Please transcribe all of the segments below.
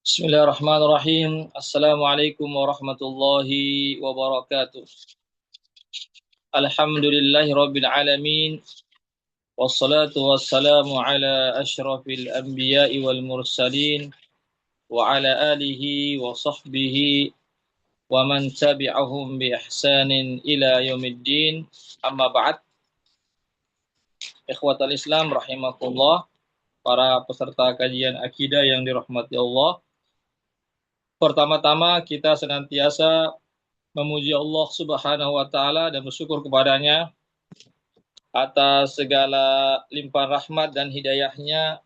Bismillahirrahmanirrahim. Assalamualaikum warahmatullahi wabarakatuh. Alhamdulillahi rabbil alamin. Wassalatu wassalamu ala ashrafil anbiya'i wal mursalin. Wa ala alihi wa sahbihi wa man tabi'ahum bi ihsanin ila yaumiddin. Amma ba'd. Ikhwatal Islam rahimakumullah. Para peserta kajian akidah yang dirahmati Allah. Pertama-tama kita senantiasa memuji Allah Subhanahu wa taala dan bersyukur kepadanya atas segala limpahan rahmat dan hidayahnya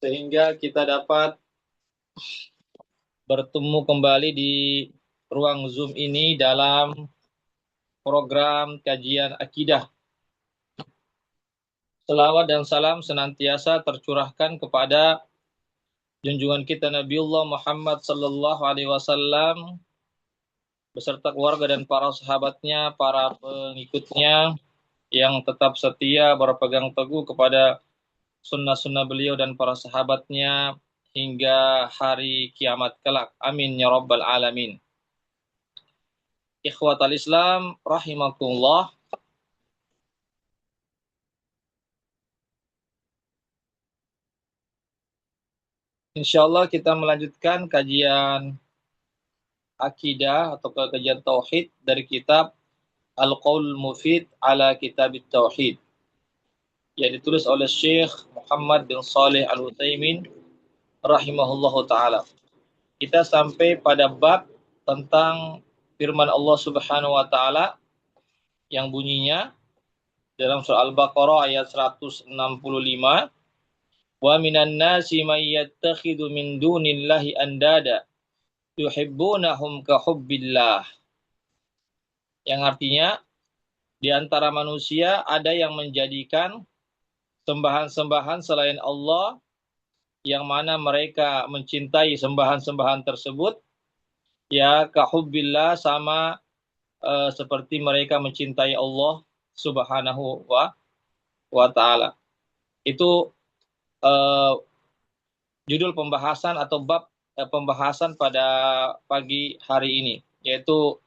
sehingga kita dapat bertemu kembali di ruang Zoom ini dalam program kajian akidah. Selawat dan salam senantiasa tercurahkan kepada junjungan kita Nabiullah Muhammad sallallahu alaihi wasallam beserta keluarga dan para sahabatnya, para pengikutnya yang tetap setia berpegang teguh kepada sunnah-sunnah beliau dan para sahabatnya hingga hari kiamat kelak. Amin ya rabbal alamin. Ikhwatal Islam rahimakumullah. Insyaallah kita melanjutkan kajian akidah atau kajian tauhid dari kitab Al-Qaul Mufid ala Kitabit Tauhid yang ditulis oleh Syekh Muhammad bin Shalih Al-Utsaimin rahimahullahu taala. Kita sampai pada bab tentang firman Allah Subhanahu wa taala yang bunyinya dalam surah Al-Baqarah ayat 165, wa minan nasi may yattakhidhu min dunillahi andada yuhibbunahum ka hubbillah. Yang artinya di antara manusia ada yang menjadikan sembahan-sembahan selain Allah yang mana mereka mencintai sembahan-sembahan tersebut ya ka hubbillah sama seperti mereka mencintai Allah Subhanahu wa taala. Itu judul pembahasan atau bab pembahasan pada pagi hari ini, yaitu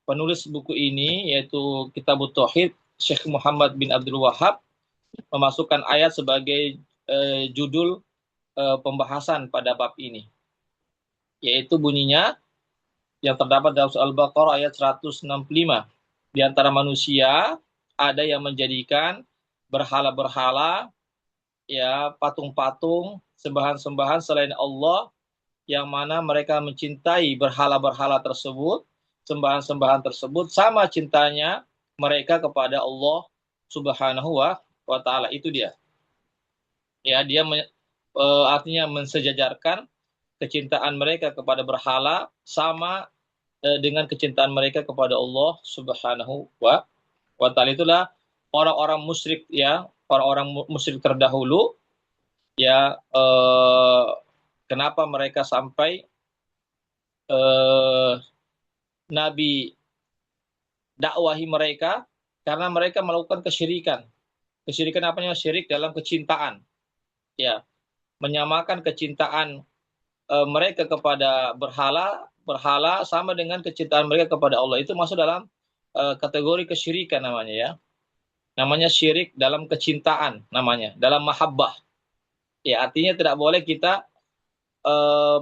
penulis buku ini yaitu Kitabut Tauhid Syekh Muhammad bin Abdul Wahhab memasukkan ayat sebagai judul pembahasan pada bab ini, yaitu bunyinya yang terdapat dalam surah Al-Baqarah ayat 165. Di antara manusia ada yang menjadikan berhala-berhala, ya, patung-patung, sembahan-sembahan selain Allah yang mana mereka mencintai berhala-berhala tersebut, sembahan-sembahan tersebut sama cintanya mereka kepada Allah Subhanahu wa taala. Itu dia. Ya, dia artinya mensejajarkan kecintaan mereka kepada berhala sama dengan kecintaan mereka kepada Allah Subhanahu wa taala. Itulah orang-orang musyrik, ya, orang-orang musyrik terdahulu, ya, kenapa mereka sampai Nabi dakwahi mereka, karena mereka melakukan kesyirikan. Kesyirikan apanya? Syirik dalam kecintaan, ya, menyamakan kecintaan mereka kepada berhala sama dengan kecintaan mereka kepada Allah. Itu masuk dalam kategori kesyirikan namanya, ya. Namanya syirik dalam kecintaan, namanya dalam mahabbah. Ya, artinya tidak boleh kita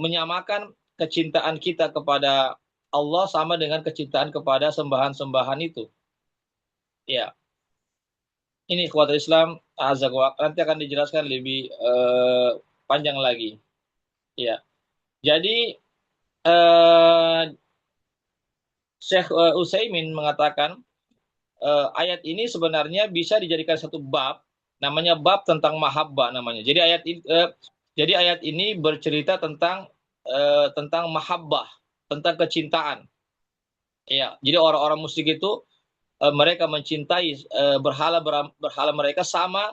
menyamakan kecintaan kita kepada Allah sama dengan kecintaan kepada sembahan-sembahan itu. Ya. Ini ikhwatul Islam, nanti akan dijelaskan lebih panjang lagi. Ya. Jadi Syekh Utsaimin mengatakan ayat ini sebenarnya bisa dijadikan satu bab, namanya bab tentang mahabbah namanya. Jadi ayat ini bercerita tentang mahabbah, tentang kecintaan. Ya, jadi orang-orang musyrik itu mereka mencintai berhala mereka sama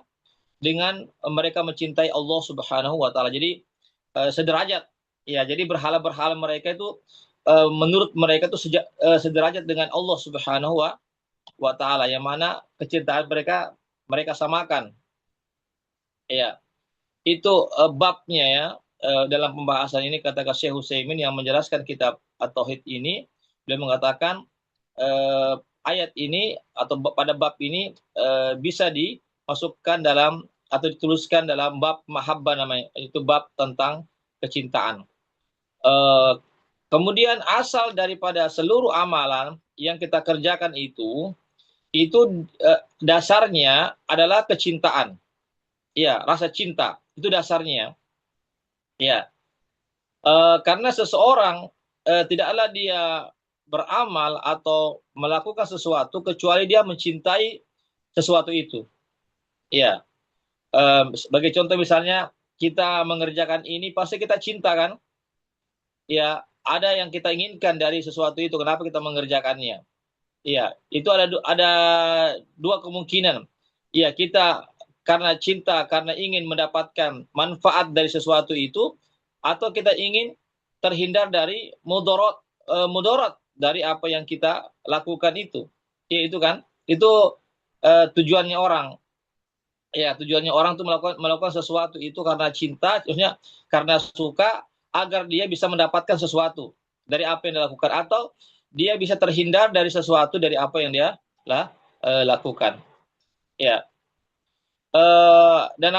dengan mereka mencintai Allah Subhanahu wa taala. Jadi sederajat. Ya, jadi berhala-berhala mereka itu menurut mereka itu sederajat dengan Allah Subhanahu wa taala, yang mana kecintaan mereka samakan. Ya. itu babnya ya. Dalam pembahasan ini kata Syekh Utsaimin yang menjelaskan kitab At-Tauhid ini, beliau mengatakan ayat ini atau pada bab ini bisa dimasukkan dalam atau dituliskan dalam bab mahabbah namanya, itu bab tentang kecintaan. Kemudian asal daripada seluruh amalan yang kita kerjakan itu dasarnya adalah kecintaan. Ya, rasa cinta itu dasarnya. Ya, karena seseorang tidaklah dia beramal atau melakukan sesuatu kecuali dia mencintai sesuatu itu. Ya, sebagai contoh misalnya kita mengerjakan ini pasti kita cinta kan? Ya, ada yang kita inginkan dari sesuatu itu. Kenapa kita mengerjakannya? Iya, itu ada dua kemungkinan. Iya, kita karena cinta, karena ingin mendapatkan manfaat dari sesuatu itu, atau kita ingin terhindar dari mudarat dari apa yang kita lakukan itu. Ya, itu kan? Itu tujuannya orang. Ya, tujuannya orang itu melakukan sesuatu itu karena cinta, maksudnya karena suka agar dia bisa mendapatkan sesuatu dari apa yang dilakukan, atau dia bisa terhindar dari sesuatu dari apa yang dia lakukan. Ya. Dan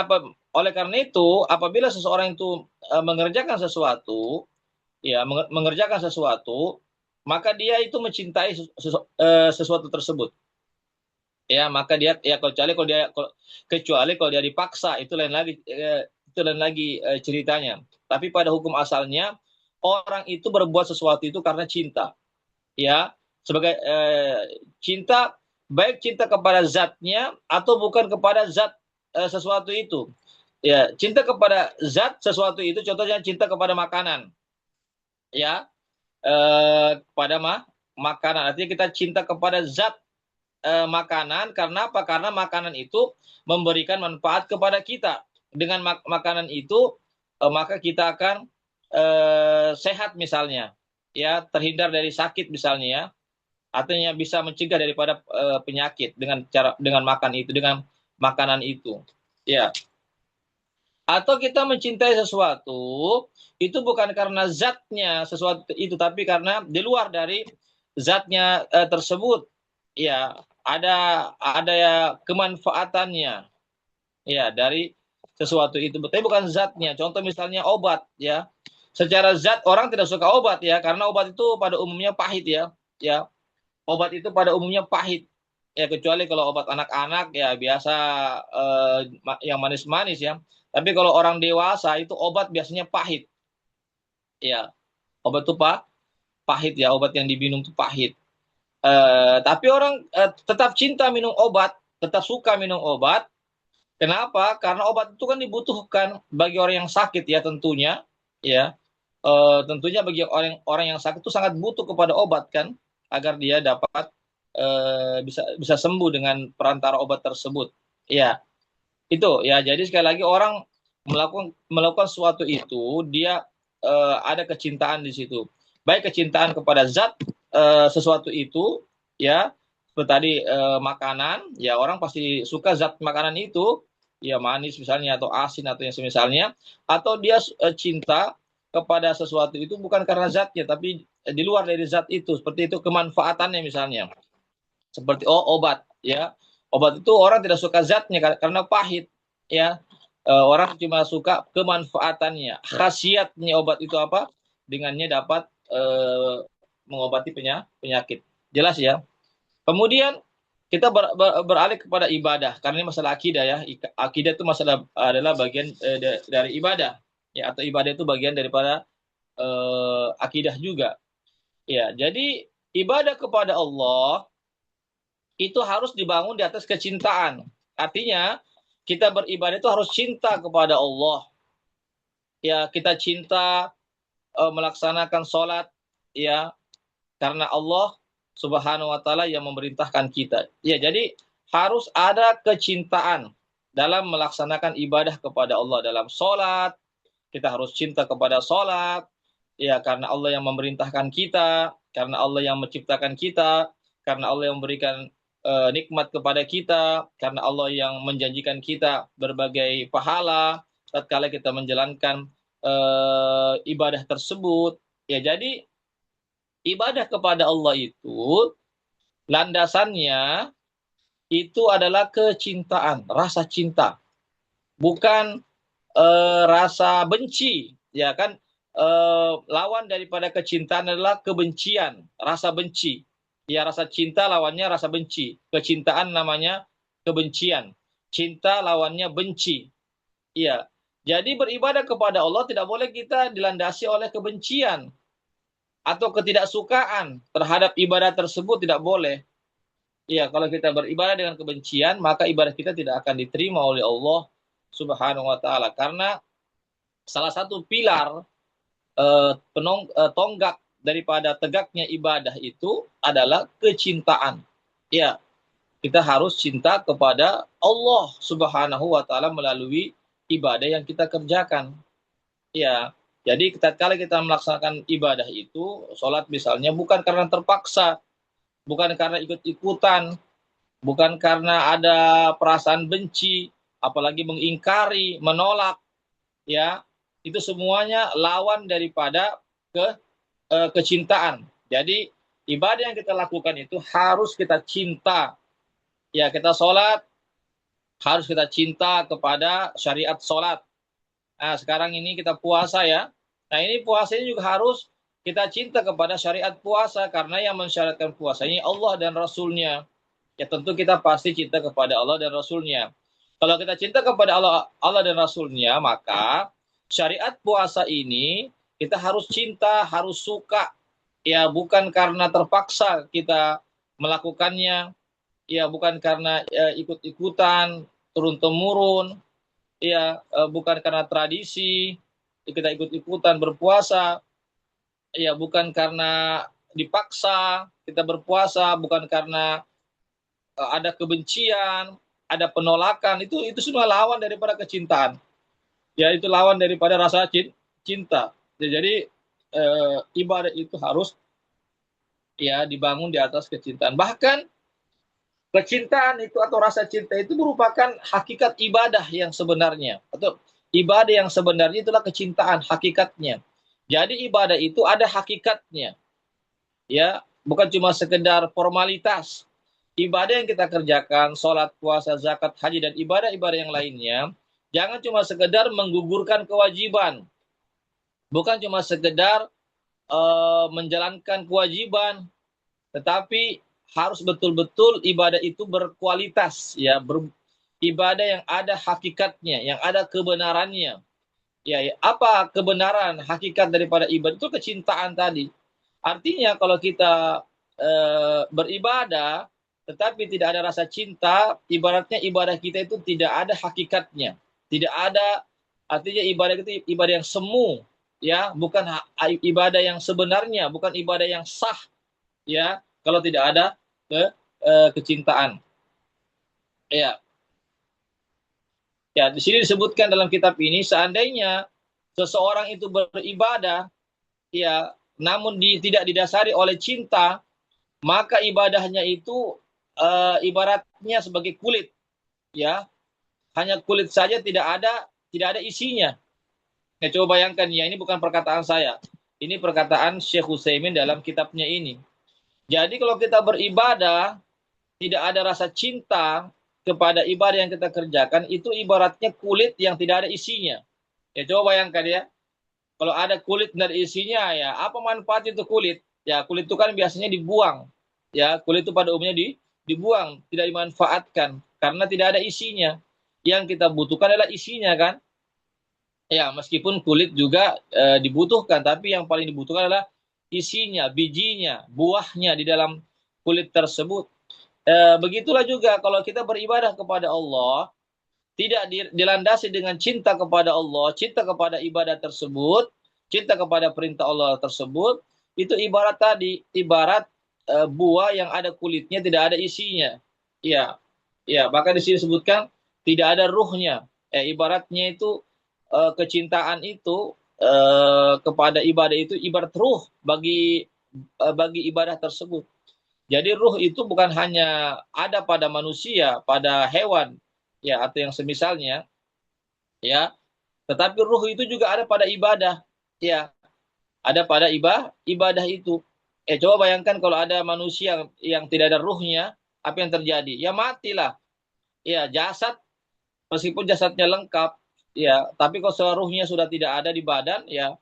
oleh karena itu, apabila seseorang itu mengerjakan sesuatu, ya mengerjakan sesuatu, maka dia itu mencintai sesuatu tersebut. Ya, maka dia ya kecuali kalau dia dipaksa, itu lain lagi ceritanya. Tapi pada hukum asalnya orang itu berbuat sesuatu itu karena cinta. Ya, sebagai cinta, baik cinta kepada zatnya atau bukan kepada zat sesuatu itu. Ya, cinta kepada zat sesuatu itu contohnya cinta kepada makanan. Ya, kepada makanan. Artinya kita cinta kepada zat makanan. Karena apa? Karena makanan itu memberikan manfaat kepada kita. Dengan makanan itu maka kita akan sehat misalnya, ya, terhindar dari sakit misalnya, ya, artinya bisa mencegah daripada penyakit dengan makan itu, dengan makanan itu, ya. Atau kita mencintai sesuatu itu bukan karena zatnya sesuatu itu, tapi karena di luar dari zatnya tersebut, ya, ada ya kemanfaatannya, ya, dari sesuatu itu, tapi bukan zatnya. Contoh misalnya obat, ya, secara zat orang tidak suka obat, ya, karena obat itu pada umumnya pahit, ya, obat itu pada umumnya pahit, ya, kecuali kalau obat anak-anak ya biasa yang manis-manis, ya. Tapi kalau orang dewasa itu obat biasanya pahit, ya, obat itu pahit, ya, obat yang diminum itu pahit. Tapi orang tetap cinta minum obat, tetap suka minum obat. Kenapa? Karena obat itu kan dibutuhkan bagi orang yang sakit, ya, tentunya, ya. Tentunya bagi orang yang sakit itu sangat butuh kepada obat kan, agar dia dapat bisa sembuh dengan perantara obat tersebut. Ya, itu, ya. Jadi sekali lagi orang melakukan sesuatu itu dia ada kecintaan di situ. Baik kecintaan kepada zat sesuatu itu, ya, seperti tadi makanan, ya, orang pasti suka zat makanan itu, ya, manis misalnya atau asin atau yang semisalnya, atau dia cinta kepada sesuatu itu bukan karena zatnya tapi di luar dari zat itu, seperti itu kemanfaatannya misalnya. Seperti obat, ya. Obat itu orang tidak suka zatnya karena pahit, ya. Orang cuma suka kemanfaatannya. Khasiatnya obat itu apa? Dengannya dapat mengobati penyakit. Jelas, ya. Kemudian kita beralih kepada ibadah, karena ini masalah akidah, ya. Akidah itu adalah bagian dari ibadah, ya, atau ibadah itu bagian daripada akidah juga. Ya, jadi ibadah kepada Allah itu harus dibangun di atas kecintaan. Artinya kita beribadah itu harus cinta kepada Allah. Ya, kita cinta melaksanakan sholat, ya, karena Allah Subhanahu wa taala yang memerintahkan kita. Ya, jadi harus ada kecintaan dalam melaksanakan ibadah kepada Allah. Dalam sholat, kita harus cinta kepada sholat, ya, karena Allah yang memerintahkan kita, karena Allah yang menciptakan kita, karena Allah yang memberikan nikmat kepada kita, karena Allah yang menjanjikan kita berbagai pahala, tatkala kita menjalankan ibadah tersebut. Ya, jadi ibadah kepada Allah itu landasannya itu adalah kecintaan, rasa cinta, bukan rasa benci, ya kan? Lawan daripada kecintaan adalah kebencian, rasa benci. Ya, rasa cinta lawannya rasa benci. Kecintaan namanya kebencian. Cinta lawannya benci. Iya. Jadi beribadah kepada Allah tidak boleh kita dilandasi oleh kebencian atau ketidaksukaan terhadap ibadah tersebut, tidak boleh. Iya, kalau kita beribadah dengan kebencian, maka ibadah kita tidak akan diterima oleh Allah Subhanahu wa taala. Karena salah satu pilar tonggak daripada tegaknya ibadah itu adalah kecintaan. Ya, kita harus cinta kepada Allah Subhanahu wa taala melalui ibadah yang kita kerjakan. Ya, jadi tatkala kita melaksanakan ibadah itu, sholat misalnya, bukan karena terpaksa, bukan karena ikut-ikutan, bukan karena ada perasaan benci, apalagi mengingkari, menolak, ya, itu semuanya lawan daripada kecintaan. Jadi ibadah yang kita lakukan itu harus kita cinta. Ya, kita sholat harus kita cinta kepada syariat sholat. Nah, sekarang ini kita puasa ya. Nah, ini puasanya juga harus kita cinta kepada syariat puasa, karena yang mensyariatkan puasanya Allah dan Rasulnya. Ya, tentu kita pasti cinta kepada Allah dan Rasulnya. Kalau kita cinta kepada Allah dan Rasulnya, maka syariat puasa ini kita harus cinta, harus suka. Ya, bukan karena terpaksa kita melakukannya. Ya, bukan karena ikut-ikutan, turun-temurun. Ya, bukan karena tradisi kita ikut-ikutan berpuasa. Ya, bukan karena dipaksa kita berpuasa, bukan karena ada kebencian, ada penolakan. Itu semua lawan daripada kecintaan. Ya, itu lawan daripada rasa cinta. Jadi ibadah itu harus ya dibangun di atas kecintaan. Bahkan kecintaan itu atau rasa cinta itu merupakan hakikat ibadah yang sebenarnya, atau ibadah yang sebenarnya itulah kecintaan hakikatnya. Jadi ibadah itu ada hakikatnya, ya, bukan cuma sekedar formalitas. Ibadah yang kita kerjakan, sholat, puasa, zakat, haji, dan ibadah-ibadah yang lainnya, jangan cuma sekedar menggugurkan kewajiban, bukan cuma sekedar menjalankan kewajiban, tetapi harus betul-betul ibadah itu berkualitas, ya, ibadah yang ada hakikatnya, yang ada kebenarannya. Ya, apa kebenaran hakikat daripada ibadah itu? Kecintaan tadi. Artinya kalau kita beribadah tetapi tidak ada rasa cinta, ibaratnya ibadah kita itu tidak ada hakikatnya, tidak ada, artinya ibadah itu ibadah yang semu, ya, bukan ibadah yang sebenarnya, bukan ibadah yang sah, ya, kalau tidak ada kecintaan. Ya. Ya, di sini disebutkan dalam kitab ini, seandainya seseorang itu beribadah, ya, namun tidak didasari oleh cinta, maka ibadahnya itu ibaratnya sebagai kulit, ya, hanya kulit saja, tidak ada isinya. Ya, coba bayangkan, ya, ini bukan perkataan saya, ini perkataan Syekh Utsaimin dalam kitabnya ini. Jadi kalau kita beribadah tidak ada rasa cinta kepada ibadah yang kita kerjakan, itu ibaratnya kulit yang tidak ada isinya. Ya, coba bayangkan ya, kalau ada kulit dan isinya, ya, apa manfaat itu kulit? Ya, kulit itu kan biasanya dibuang. Ya, kulit itu pada umumnya dibuang, tidak dimanfaatkan karena tidak ada isinya. Yang kita butuhkan adalah isinya, kan? Ya, meskipun kulit juga dibutuhkan, tapi yang paling dibutuhkan adalah isinya, bijinya, buahnya di dalam kulit tersebut. Begitulah juga kalau kita beribadah kepada Allah, tidak dilandasi dengan cinta kepada Allah, cinta kepada ibadah tersebut, cinta kepada perintah Allah tersebut, itu ibarat tadi, ibarat buah yang ada kulitnya, tidak ada isinya. Ya, ya, bahkan di sini disebutkan tidak ada ruhnya. Ibaratnya itu kecintaan itu kepada ibadah itu ibarat ruh bagi ibadah tersebut. Jadi ruh itu bukan hanya ada pada manusia, pada hewan, ya, atau yang semisalnya, ya. Tetapi ruh itu juga ada pada ibadah. Ya, ada pada ibadah itu. Coba bayangkan kalau ada manusia yang tidak ada ruhnya, apa yang terjadi? Ya matilah. Ya, jasad meskipun jasadnya lengkap, ya, tapi kalau seluruhnya sudah tidak ada di badan, ya,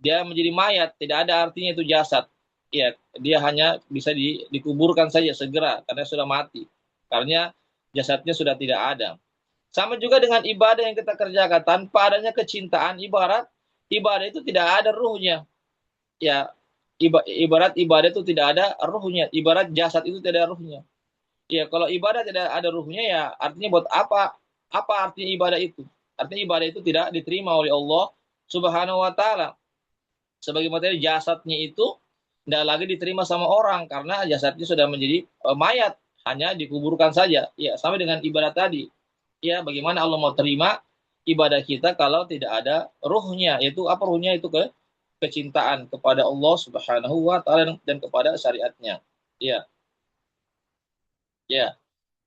dia menjadi mayat, tidak ada artinya itu jasad. Ya, dia hanya bisa dikuburkan saja segera karena sudah mati. Karena jasadnya sudah tidak ada. Sama juga dengan ibadah yang kita kerjakan tanpa adanya kecintaan, ibadah itu tidak ada ruhnya. Ya, ibarat ibadah itu tidak ada ruhnya, ibarat jasad itu tidak ada ruhnya. Ya, kalau ibadah tidak ada ruhnya, ya artinya buat apa? Apa artinya ibadah itu? Artinya ibadah itu tidak diterima oleh Allah Subhanahu wa taala. Sebagai materi jasadnya itu tidak lagi diterima sama orang karena jasadnya sudah menjadi mayat, hanya dikuburkan saja. Ya, sama dengan ibadah tadi. Ya, bagaimana Allah mau terima ibadah kita kalau tidak ada ruhnya? Yaitu apa ruhnya? Itu kecintaan kepada Allah Subhanahu wa taala dan kepada syariatnya. Ya, ya.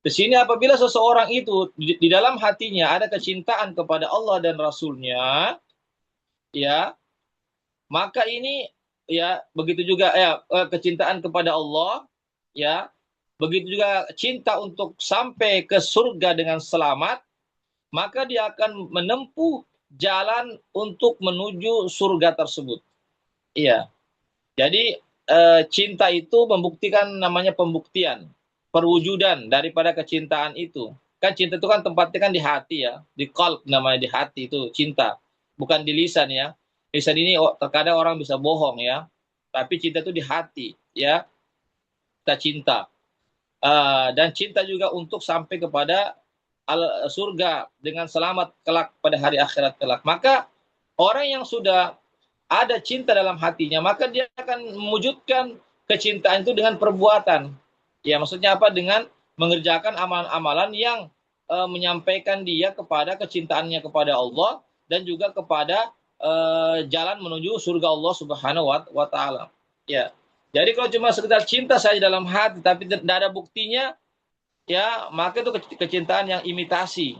Di sini apabila seseorang itu di dalam hatinya ada kecintaan kepada Allah dan Rasulnya, ya, maka ini, ya, begitu juga, ya, kecintaan kepada Allah, ya, begitu juga cinta untuk sampai ke surga dengan selamat, maka dia akan menempuh jalan untuk menuju surga tersebut. Iya. Jadi cinta itu membuktikan, namanya pembuktian, perwujudan daripada kecintaan itu. Kan cinta itu kan tempatnya kan di hati, ya, di qalb, namanya di hati itu cinta, bukan di lisan, ya. Lisan ini terkadang orang bisa bohong, ya. Tapi cinta itu di hati, ya. Kita cinta. Dan cinta juga untuk sampai kepada surga dengan selamat kelak pada hari akhirat kelak. Maka orang yang sudah ada cinta dalam hatinya, maka dia akan mewujudkan kecintaan itu dengan perbuatan. Ya, maksudnya apa? Dengan mengerjakan amalan-amalan yang menyampaikan dia kepada kecintaannya kepada Allah dan juga kepada jalan menuju surga Allah Subhanahu wa taala. Ya. Jadi kalau cuma sekedar cinta saja dalam hati tapi tidak ada buktinya, ya, maka itu kecintaan yang imitasi.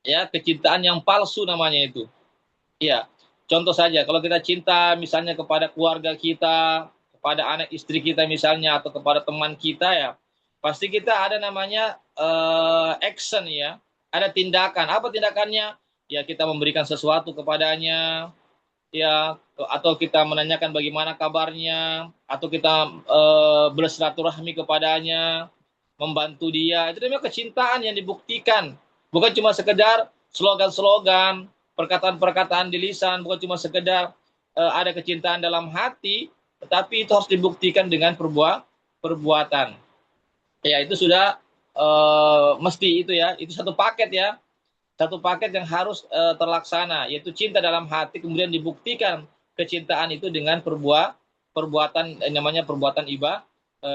Ya, kecintaan yang palsu namanya itu. Ya. Contoh saja, kalau kita cinta misalnya kepada keluarga kita, kepada anak istri kita misalnya, atau kepada teman kita, ya, pasti kita ada namanya action, ya, ada tindakan. Apa tindakannya? Ya, kita memberikan sesuatu kepadanya, ya, atau kita menanyakan bagaimana kabarnya, atau kita bersilaturahmi kepadanya, membantu dia. Itu namanya kecintaan yang dibuktikan, bukan cuma sekedar slogan-slogan, perkataan-perkataan di lisan, bukan cuma sekedar ada kecintaan dalam hati, tetapi itu harus dibuktikan dengan perbuatan. Ya, itu sudah mesti itu, ya, itu satu paket, ya, satu paket yang harus terlaksana, yaitu cinta dalam hati, kemudian dibuktikan kecintaan itu dengan perbuatan, namanya perbuatan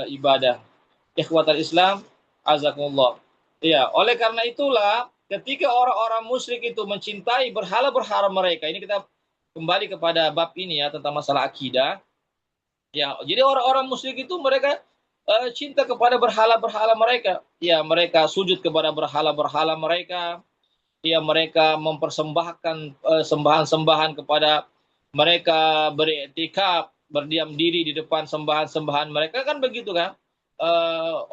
ibadah. Ikhwatal Islam, azakumullah. Iya, oleh karena itulah ketika orang-orang musyrik itu mencintai berhala-berhala mereka, ini kita kembali kepada bab ini, ya, tentang masalah akidah. Ya, jadi orang-orang musyrik itu mereka cinta kepada berhala-berhala mereka. Ya, mereka sujud kepada berhala-berhala mereka. Ya, mereka mempersembahkan sembahan-sembahan kepada mereka, beriktikaf, berdiam diri di depan sembahan-sembahan mereka, kan begitu kan?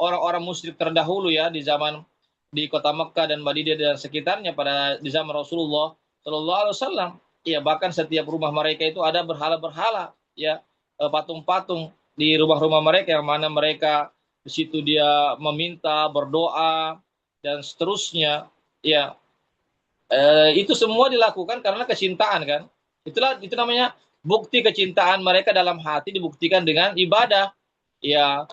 Orang-orang musyrik terdahulu, ya, di kota Mekah dan Madinah dan sekitarnya di zaman Rasulullah Shallallahu Alaihi Wasallam. Ya, bahkan setiap rumah mereka itu ada berhala-berhala, ya, patung-patung di rumah-rumah mereka, yang mana mereka di situ dia meminta, berdoa dan seterusnya. Ya, itu semua dilakukan karena kecintaan, kan? Itu namanya bukti kecintaan mereka dalam hati dibuktikan dengan ibadah. Ya,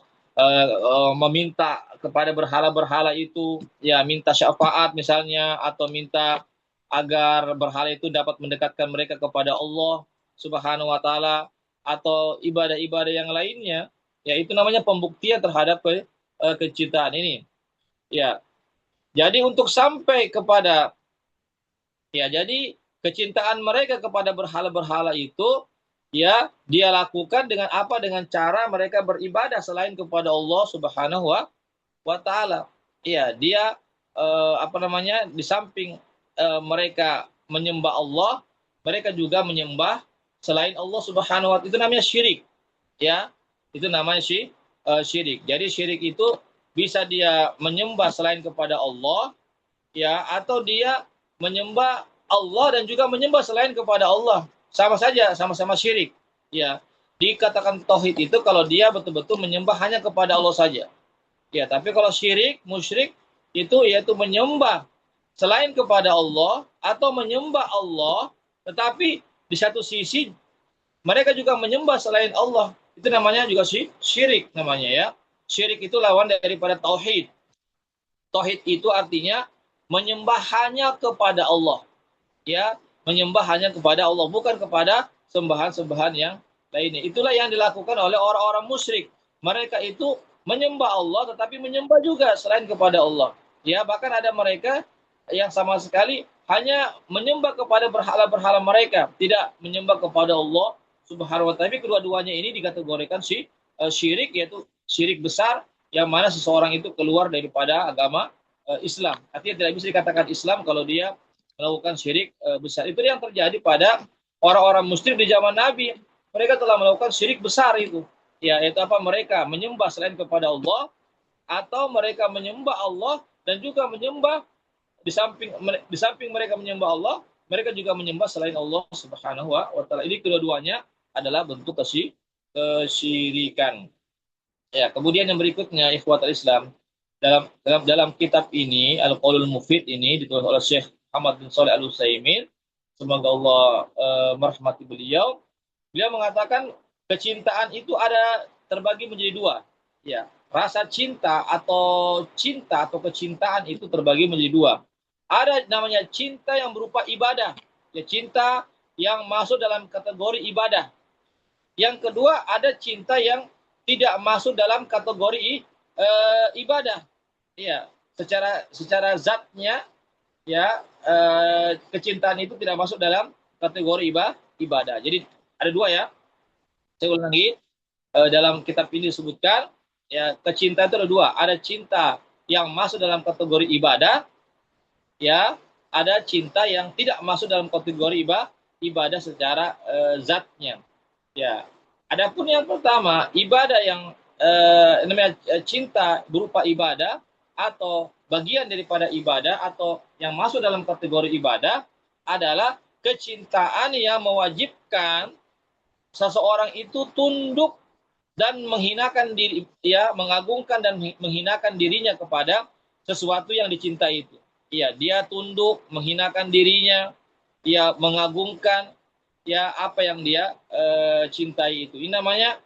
meminta kepada berhala-berhala itu, ya, minta syafaat misalnya, atau minta agar berhala itu dapat mendekatkan mereka kepada Allah Subhanahu wa taala, atau ibadah-ibadah yang lainnya, ya, itu namanya pembuktian terhadap kecintaan ini. Ya. Jadi untuk sampai kepada, ya, jadi kecintaan mereka kepada berhala-berhala itu, ya, dia lakukan dengan apa? Dengan cara mereka beribadah selain kepada Allah Subhanahu wa taala. Ya, dia di samping mereka menyembah Allah, mereka juga menyembah selain Allah Subhanahu wa taala. Itu namanya syirik. Ya. Itu namanya syirik. Jadi syirik itu bisa dia menyembah selain kepada Allah, ya, atau dia menyembah Allah dan juga menyembah selain kepada Allah. Sama saja, sama-sama syirik. Ya. Dikatakan tauhid itu kalau dia betul-betul menyembah hanya kepada Allah saja. Ya, tapi kalau syirik, musyrik itu yaitu menyembah selain kepada Allah atau menyembah Allah, tetapi di satu sisi mereka juga menyembah selain Allah. Itu namanya juga syirik namanya ya. Syirik itu lawan daripada tauhid. Tauhid itu artinya menyembah hanya kepada Allah. Ya, menyembah hanya kepada Allah, bukan kepada sembahan-sembahan yang lainnya. Itulah yang dilakukan oleh orang-orang musyrik. Mereka itu menyembah Allah tetapi menyembah juga selain kepada Allah. Ya, bahkan ada mereka yang sama sekali hanya menyembah kepada berhala-berhala mereka, tidak menyembah kepada Allah Subhanahu wa taala. Tapi kedua-duanya ini dikategorikan syirik, yaitu syirik besar yang mana seseorang itu keluar daripada agama Islam. Artinya tidak bisa dikatakan Islam kalau dia melakukan syirik besar. Itu yang terjadi pada orang-orang musyrik di zaman Nabi. Mereka telah melakukan syirik besar itu. Ya, yaitu apa? Mereka menyembah selain kepada Allah, atau mereka menyembah Allah dan juga menyembah di samping mereka menyembah Allah, mereka juga menyembah selain Allah Subhanahu wa taala. Ini kedua-duanya adalah bentuk kesyirikan. Ya, kemudian yang berikutnya ikhwatul Islam, dalam kitab ini Al-Qaulul Mufid ini ditulis oleh Syekh Muhammad bin Shalih Al-Utsaimin, semoga Allah merahmati beliau. Beliau mengatakan kecintaan itu ada terbagi menjadi dua. Ya, rasa cinta atau kecintaan itu terbagi menjadi dua. Ada namanya cinta yang berupa ibadah, ya, cinta yang masuk dalam kategori ibadah. Yang kedua ada cinta yang tidak masuk dalam kategori ibadah. Ya, secara zatnya ya, kecintaan itu tidak masuk dalam kategori ibadah. Jadi ada dua ya. Saya ulang lagi, dalam kitab ini disebutkan ya, kecintaan itu ada dua. Ada cinta yang masuk dalam kategori ibadah, ya, ada cinta yang tidak masuk dalam kategori ibadah secara zatnya. Ya, adapun yang pertama, ibadah yang namanya cinta berupa ibadah atau bagian daripada ibadah atau yang masuk dalam kategori ibadah adalah kecintaan yang mewajibkan seseorang itu tunduk dan menghinakan diri, ya, mengagungkan dan menghinakan dirinya kepada sesuatu yang dicintai itu. Ya, dia tunduk, menghinakan dirinya, ya, mengagungkan ya apa yang dia cintai itu. Ini namanya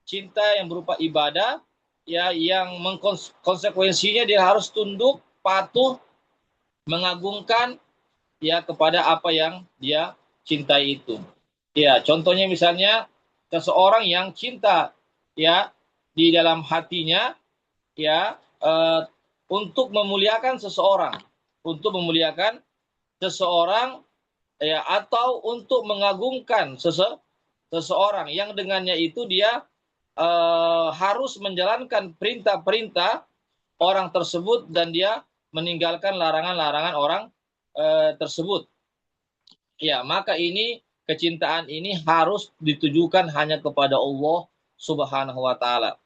cinta yang berupa ibadah, ya, yang konsekuensinya dia harus tunduk, patuh, mengagungkan ya kepada apa yang dia cintai itu. Ya, contohnya misalnya seseorang yang cinta ya di dalam hatinya ya untuk memuliakan seseorang, ya, atau untuk mengagungkan seseorang yang dengannya itu dia harus menjalankan perintah-perintah orang tersebut dan dia meninggalkan larangan-larangan orang tersebut. Ya, maka kecintaan ini harus ditujukan hanya kepada Allah Subhanahu wa taala.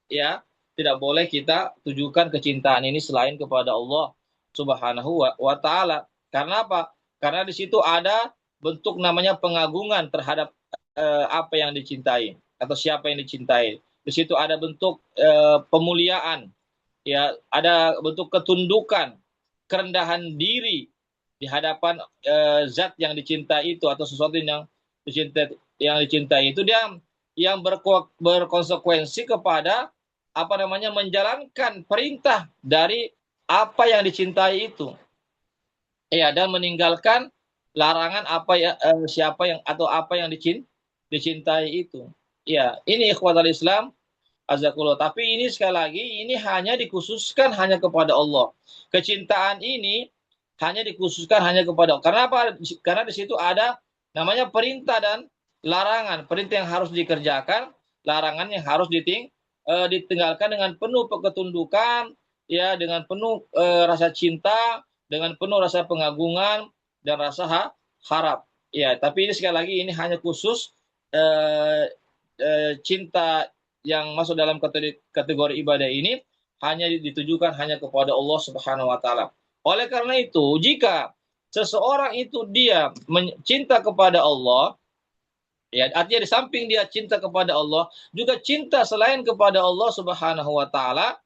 Ya, tidak boleh kita tujukan kecintaan ini selain kepada Allah Subhanahu wa taala. Karena apa? Karena di situ ada bentuk namanya pengagungan terhadap apa yang dicintai atau siapa yang dicintai. Di situ ada bentuk pemuliaan, ya, ada bentuk ketundukan, kerendahan diri di hadapan zat yang dicintai itu atau sesuatu yang dicintai itu, dia yang berkonsekuensi kepada menjalankan perintah dari apa yang dicintai itu, ya, dan meninggalkan larangan apa yang dicintai itu. Ya, ini ikhwatul Islam azakullah. Tapi ini sekali lagi ini hanya dikhususkan hanya kepada Allah. Kecintaan ini hanya dikhususkan hanya kepada Allah. Karena apa? Karena di situ ada namanya perintah dan larangan. Perintah yang harus dikerjakan, larangan yang harus ditinggalkan dengan penuh ketundukan, ya dengan penuh rasa cinta, dengan penuh rasa pengagungan dan rasa harap. Ya, tapi ini sekali lagi ini hanya khusus eh, cinta yang masuk dalam kategori ibadah ini hanya ditujukan hanya kepada Allah Subhanahu wa taala. Oleh karena itu, jika seseorang itu dia cinta kepada Allah, ya artinya di samping dia cinta kepada Allah, juga cinta selain kepada Allah Subhanahu wa taala,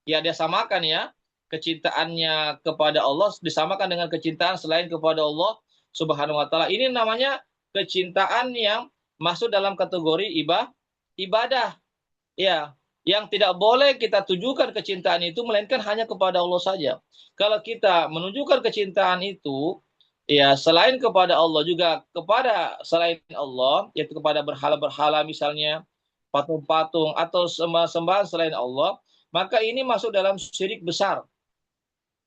ya dia samakan ya, kecintaannya kepada Allah disamakan dengan kecintaan selain kepada Allah Subhanahu wa taala. Ini namanya kecintaan yang masuk dalam kategori ibadah. Ya, yang tidak boleh kita tujukan kecintaan itu melainkan hanya kepada Allah saja. Kalau kita menunjukkan kecintaan itu ya selain kepada Allah juga kepada selain Allah, yaitu kepada berhala-berhala misalnya, patung-patung atau sembah-sembahan selain Allah, maka ini masuk dalam syirik besar.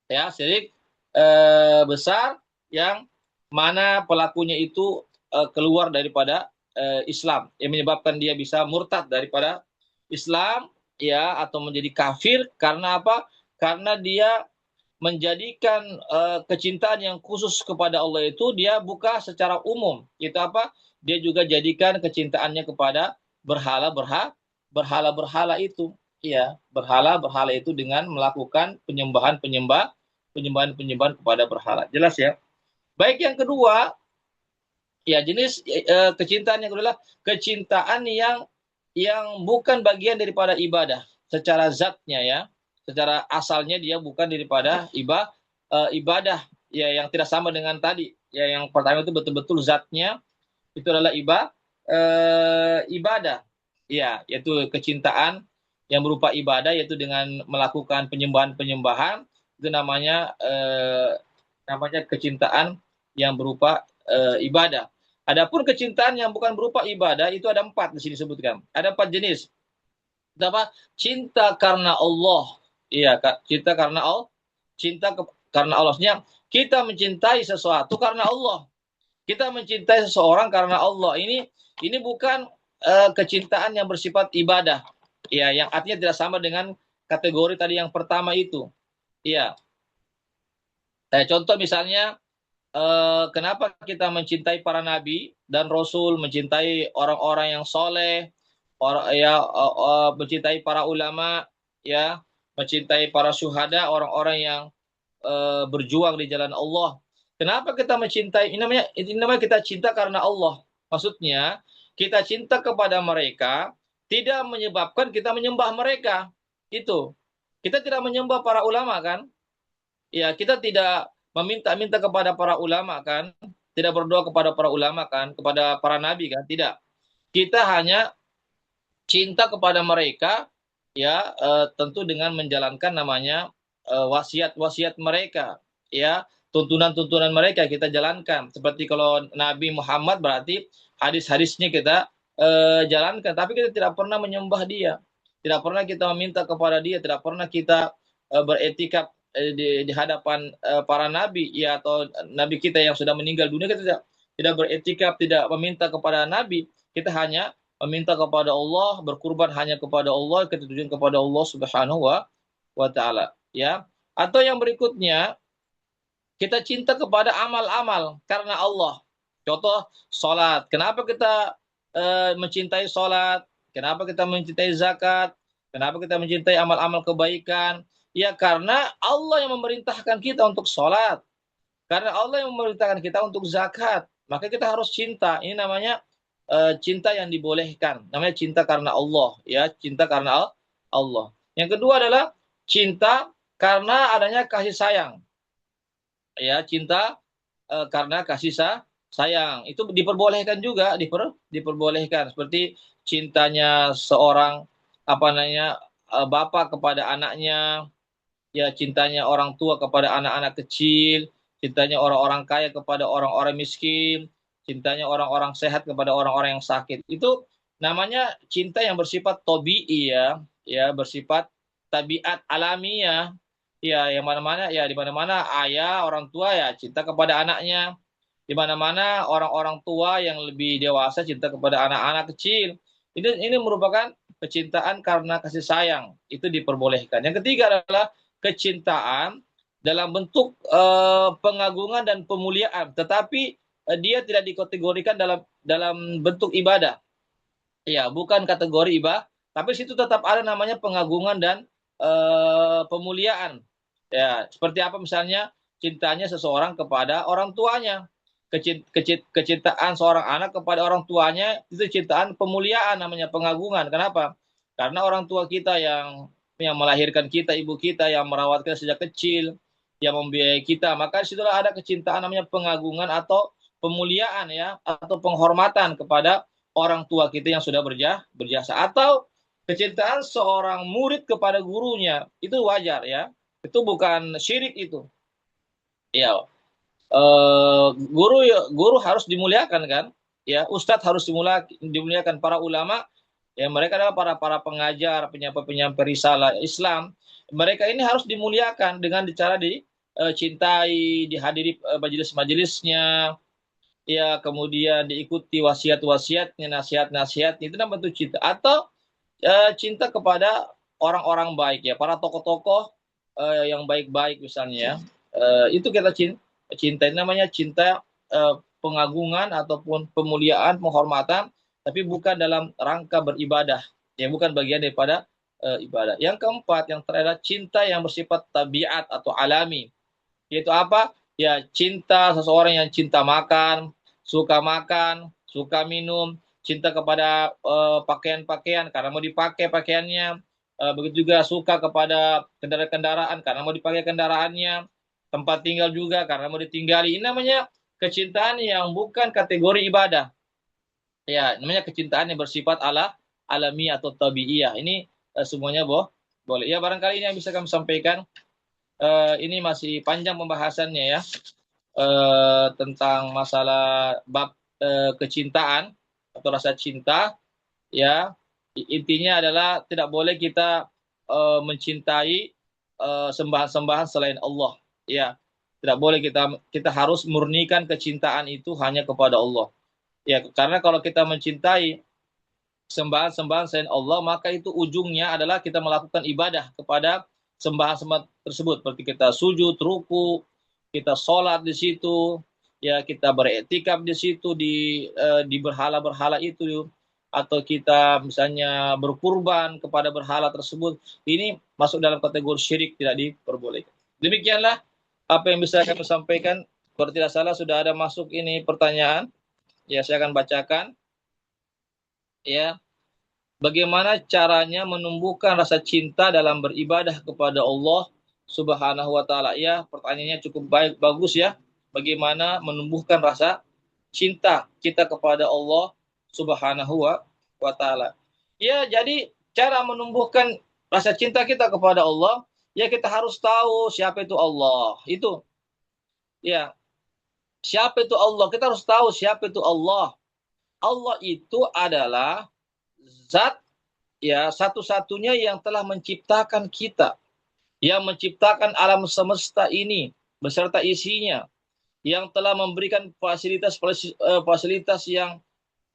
Ya, syirik besar yang mana pelakunya itu keluar daripada Islam, yang menyebabkan dia bisa murtad daripada Islam ya atau menjadi kafir karena apa? Karena dia menjadikan kecintaan yang khusus kepada Allah itu dia buka secara umum. Itu apa? Dia juga jadikan kecintaannya kepada berhala-berhala itu. Ya, berhala-berhala itu dengan melakukan penyembahan kepada berhala. Jelas ya? Baik, yang kedua, ya jenis kecintaan yang kedua adalah kecintaan yang bukan bagian daripada ibadah secara zatnya ya, secara asalnya dia bukan daripada ibadah ya, yang tidak sama dengan tadi ya, yang pertama itu betul-betul zatnya itu adalah ibadah ya, yaitu kecintaan yang berupa ibadah, yaitu dengan melakukan penyembahan itu namanya kecintaan yang berupa ibadah. Adapun kecintaan yang bukan berupa ibadah itu ada 4 di sini disebutkan. Ada 4 jenis. Apa? Cinta karena Allah. Iya, cinta karena Allah. Karena Allahnya kita mencintai sesuatu karena Allah. Kita mencintai seseorang karena Allah. Ini bukan kecintaan yang bersifat ibadah. Ya, yang artinya tidak sama dengan kategori tadi yang pertama itu. Iya. Contoh misalnya kenapa kita mencintai para nabi dan rasul, mencintai orang-orang yang soleh, mencintai para ulama, ya, mencintai para syuhada, orang-orang yang berjuang di jalan Allah. Kenapa kita mencintai? Ini namanya kita cinta karena Allah. Maksudnya kita cinta kepada mereka tidak menyebabkan kita menyembah mereka. Itu. Kita tidak menyembah para ulama kan? Ya, kita tidak meminta-minta kepada para ulama kan, tidak berdoa kepada para ulama kan, kepada para nabi kan, tidak. Kita hanya cinta kepada mereka ya, tentu dengan menjalankan namanya wasiat-wasiat mereka ya, tuntunan-tuntunan mereka kita jalankan. Seperti kalau Nabi Muhammad berarti hadis-hadisnya kita jalankan, tapi kita tidak pernah menyembah dia, tidak pernah kita meminta kepada dia, tidak pernah kita beretikaf di hadapan para nabi ya, atau nabi kita yang sudah meninggal dunia, kita tidak beretikaf, tidak meminta kepada nabi, kita hanya meminta kepada Allah, berkurban hanya kepada Allah, kita tujuan kepada Allah Subhanahu wa taala ya. Atau yang berikutnya, kita cinta kepada amal-amal karena Allah. Contoh salat. Kenapa kita mencintai salat? Kenapa kita mencintai zakat? Kenapa kita mencintai amal-amal kebaikan? Ya karena Allah yang memerintahkan kita untuk sholat. Karena Allah yang memerintahkan kita untuk zakat. Maka kita harus cinta. Ini namanya cinta yang dibolehkan. Namanya cinta karena Allah. Ya, cinta karena Allah. Yang kedua adalah cinta karena adanya kasih sayang. Ya, cinta karena kasih sayang. Itu diperbolehkan juga. Diperbolehkan. Seperti cintanya seorang bapak kepada anaknya, ya cintanya orang tua kepada anak-anak kecil, cintanya orang-orang kaya kepada orang-orang miskin, cintanya orang-orang sehat kepada orang-orang yang sakit. Itu namanya cinta yang bersifat tabi'i ya bersifat tabiat alamiah. Ya, yang mana-mana ya, di mana-mana ayah orang tua ya cinta kepada anaknya. Di mana-mana orang-orang tua yang lebih dewasa cinta kepada anak-anak kecil. Ini merupakan kecintaan karena kasih sayang, itu diperbolehkan. Yang ketiga adalah kecintaan dalam bentuk pengagungan dan pemuliaan, tetapi dia tidak dikategorikan dalam bentuk ibadah. Ya, bukan kategori ibadah, tapi situ tetap ada namanya pengagungan dan pemuliaan. Ya, seperti apa misalnya cintanya seseorang kepada orang tuanya. Kecintaan seorang anak kepada orang tuanya itu cintaan pemuliaan, namanya pengagungan. Kenapa? Karena orang tua kita yang melahirkan kita, ibu kita yang merawat kita sejak kecil, yang membiayai kita, maka disitulah ada kecintaan namanya pengagungan atau pemuliaan, ya, atau penghormatan kepada orang tua kita yang sudah berjasa. Atau kecintaan seorang murid kepada gurunya, itu wajar, ya, itu bukan syirik itu, ya. Guru harus dimuliakan, kan, ya, ustadz harus dimuliakan, para ulama, ya, mereka adalah para pengajar, penyampai risalah Islam, mereka ini harus dimuliakan dengan cara dicintai, dihadiri majelis-majelisnya, ya, kemudian diikuti wasiat-wasiatnya, nasihat-nasihatnya, itu namanya bentuk cinta. Atau cinta kepada orang-orang baik, ya, para tokoh-tokoh yang baik-baik misalnya, itu kita cinta, namanya cinta pengagungan ataupun pemuliaan, penghormatan, tapi bukan dalam rangka beribadah, ya, bukan bagian daripada ibadah. Yang keempat, yang terakhir, cinta yang bersifat tabiat atau alami, yaitu apa? Ya, cinta seseorang yang cinta makan, suka minum, cinta kepada pakaian-pakaian karena mau dipakai pakaiannya, begitu juga suka kepada kendaraan-kendaraan karena mau dipakai kendaraannya, tempat tinggal juga karena mau ditinggali. Ini namanya kecintaan yang bukan kategori ibadah. Ya, namanya kecintaan yang bersifat alami atau tabiiyah. Ini semuanya boleh. Ya, barangkali ini yang bisa kami sampaikan. Ini masih panjang pembahasannya, ya, tentang masalah bab kecintaan atau rasa cinta. Ya, intinya adalah tidak boleh kita mencintai sembahan-sembahan selain Allah. Ya, tidak boleh, kita harus murnikan kecintaan itu hanya kepada Allah. Ya, karena kalau kita mencintai sembahan-sembahan selain Allah, maka itu ujungnya adalah kita melakukan ibadah kepada sembahan-sembahan tersebut. Seperti kita sujud, ruku, kita sholat di situ, ya, kita beriktikaf di situ di berhala-berhala itu, atau kita misalnya berkurban kepada berhala tersebut. Ini masuk dalam kategori syirik, tidak diperbolehkan. Demikianlah apa yang bisa kami sampaikan. Kalau tidak salah sudah ada masuk ini pertanyaan. Ya, saya akan bacakan. Ya, bagaimana caranya menumbuhkan rasa cinta dalam beribadah kepada Allah Subhanahu wa taala? Ya, pertanyaannya cukup bagus, ya. Bagaimana menumbuhkan rasa cinta kita kepada Allah Subhanahu wa taala? Ya, jadi cara menumbuhkan rasa cinta kita kepada Allah, ya, kita harus tahu siapa itu Allah. Itu, ya, siapa itu Allah? Kita harus tahu siapa itu Allah. Allah itu adalah zat, ya, satu-satunya yang telah menciptakan kita, yang menciptakan alam semesta ini beserta isinya, yang telah memberikan fasilitas yang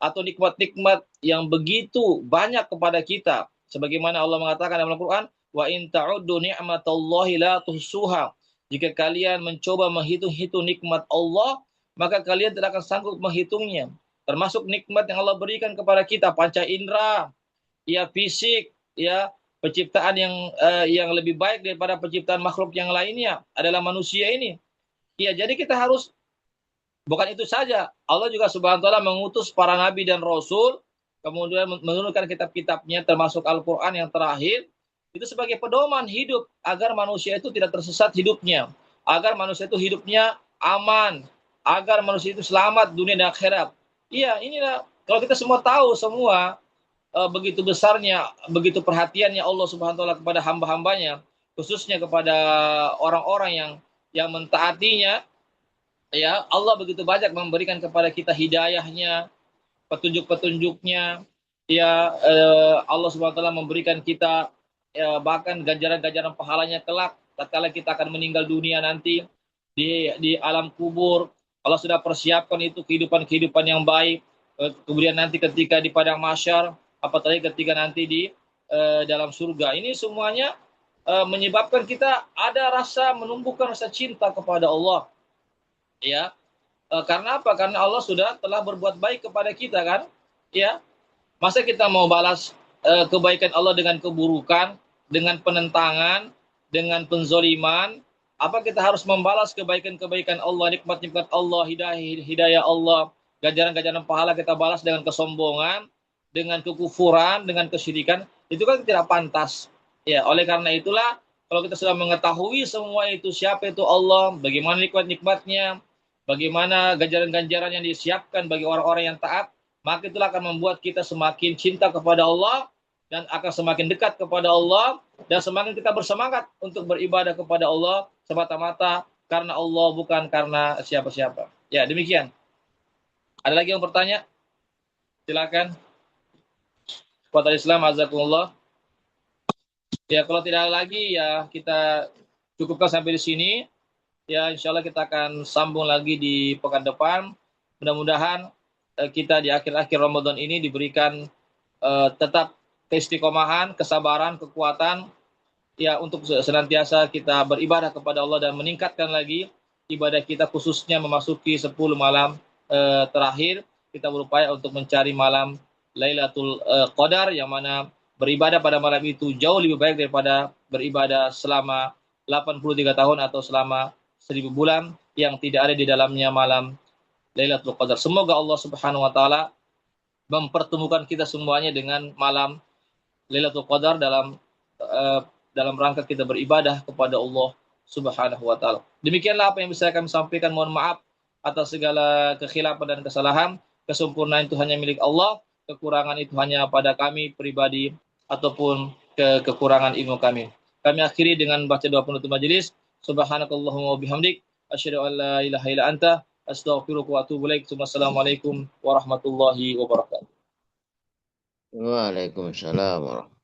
atau nikmat-nikmat yang begitu banyak kepada kita. Sebagaimana Allah mengatakan dalam Al-Quran, wa in ta'uddu ni'matallahi la tuhsuha. Jika kalian mencoba menghitung-hitung nikmat Allah, maka kalian tidak akan sanggup menghitungnya. Termasuk nikmat yang Allah berikan kepada kita, panca indera, ya, fisik, ya, penciptaan yang lebih baik daripada penciptaan makhluk yang lainnya adalah manusia ini. Ya, jadi kita harus, bukan itu saja, Allah juga Subhanahu wa taala mengutus para nabi dan rasul, kemudian menurunkan kitab-kitabnya termasuk Al-Qur'an yang terakhir, itu sebagai pedoman hidup agar manusia itu tidak tersesat hidupnya, agar manusia itu hidupnya aman, agar manusia itu selamat dunia dan akhirat. Iya, inilah kalau kita semua tahu semua begitu besarnya, begitu perhatiannya Allah Subhanahu wa taala kepada hamba-hambanya, khususnya kepada orang-orang yang mentaatinya, ya, Allah begitu banyak memberikan kepada kita hidayahnya, petunjuk-petunjuknya, ya, Allah Subhanahu wa taala memberikan kita, ya, bahkan ganjaran-ganjaran pahalanya kelak tatkala kita akan meninggal dunia nanti di alam kubur. Allah sudah persiapkan itu kehidupan yang baik. Kemudian nanti ketika di padang mahsyar, apalagi ketika nanti di dalam surga. Ini semuanya menyebabkan kita ada rasa menumbuhkan rasa cinta kepada Allah. Ya, karena apa? Karena Allah telah berbuat baik kepada kita kan? Ya, masa kita mau balas kebaikan Allah dengan keburukan, dengan penentangan, dengan penzoliman? Apa kita harus membalas kebaikan-kebaikan Allah, nikmat-nikmat Allah, hidayah Allah, ganjaran-ganjaran pahala kita balas dengan kesombongan, dengan kekufuran, dengan kesyirikan? Itu kan tidak pantas. Ya, oleh karena itulah kalau kita sudah mengetahui semua itu, siapa itu Allah, bagaimana nikmat-nikmatnya, bagaimana ganjaran-ganjaran yang disiapkan bagi orang-orang yang taat, maka itulah akan membuat kita semakin cinta kepada Allah dan akan semakin dekat kepada Allah dan semakin kita bersemangat untuk beribadah kepada Allah semata-mata karena Allah, bukan karena siapa-siapa. Ya, demikian. Ada lagi yang bertanya? Silakan. Kuat Islam, azakumullah. Ya, kalau tidak ada lagi ya kita cukupkan sampai di sini. Ya, insya Allah kita akan sambung lagi di pekan depan. Mudah-mudahan kita di akhir-akhir Ramadan ini diberikan tetap keistiqomahan, kesabaran, kekuatan ya untuk senantiasa kita beribadah kepada Allah dan meningkatkan lagi ibadah kita, khususnya memasuki 10 malam terakhir. Kita berupaya untuk mencari malam Lailatul Qadar, yang mana beribadah pada malam itu jauh lebih baik daripada beribadah selama 83 tahun atau selama 1000 bulan yang tidak ada di dalamnya malam Lailatul Qadar. Semoga Allah Subhanahu wa taala mempertemukan kita semuanya dengan malam Lailatul Qadar dalam rangka kita beribadah kepada Allah Subhanahu wa taala. Demikianlah apa yang bisa kami sampaikan. Mohon maaf atas segala kekhilafan dan kesalahan. Kesempurnaan itu hanya milik Allah, kekurangan itu hanya pada kami pribadi ataupun kekurangan ilmu kami. Kami akhiri dengan baca doa penutup majelis. Subhanakallahumma wa bihamdik, asyhadu an la ilaha illa anta, astaghfiruka wa atubu ilaik. Wassalamualaikum warahmatullahi wabarakatuh. Waalaikumsalam warahmatullahi wabarakatuh.